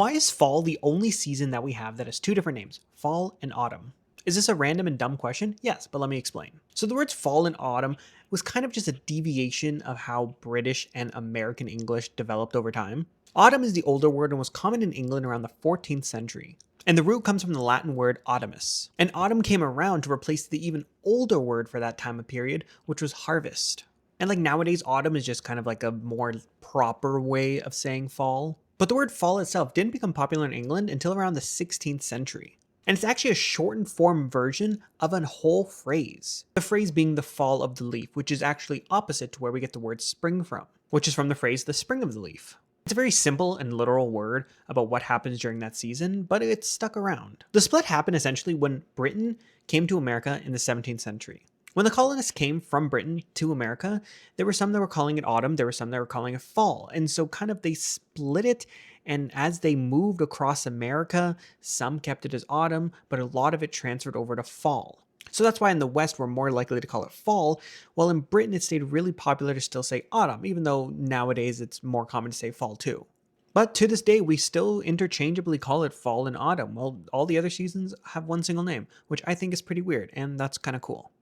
Why is fall the only season that we have that has two different names, fall and autumn? Is this a random and dumb question? Yes, but let me explain. So the words fall and autumn was kind of just a deviation of how British and American English developed over time. Autumn is the older word and was common in England around the 14th century. And the root comes from the Latin word autumnus. And autumn came around to replace the even older word for that time of period, which was harvest. And like nowadays, autumn is just kind of like a more proper way of saying fall. But the word fall itself didn't become popular in England until around the 16th century. And it's actually a shortened form version of a whole phrase. The phrase being the fall of the leaf, which is actually opposite to where we get the word spring from, which is from the phrase the spring of the leaf. It's a very simple and literal word about what happens during that season, but it's stuck around. The split happened essentially when Britain came to America in the 17th century. When the colonists came from Britain to America, there were some that were calling it autumn, there were some that were calling it fall. And so kind of they split it, and as they moved across America, some kept it as autumn, but a lot of it transferred over to fall. So that's why in the West we're more likely to call it fall, while in Britain it stayed really popular to still say autumn, even though nowadays it's more common to say fall too. But to this day, we still interchangeably call it fall and autumn, while all the other seasons have one single name, which I think is pretty weird, and that's kind of cool.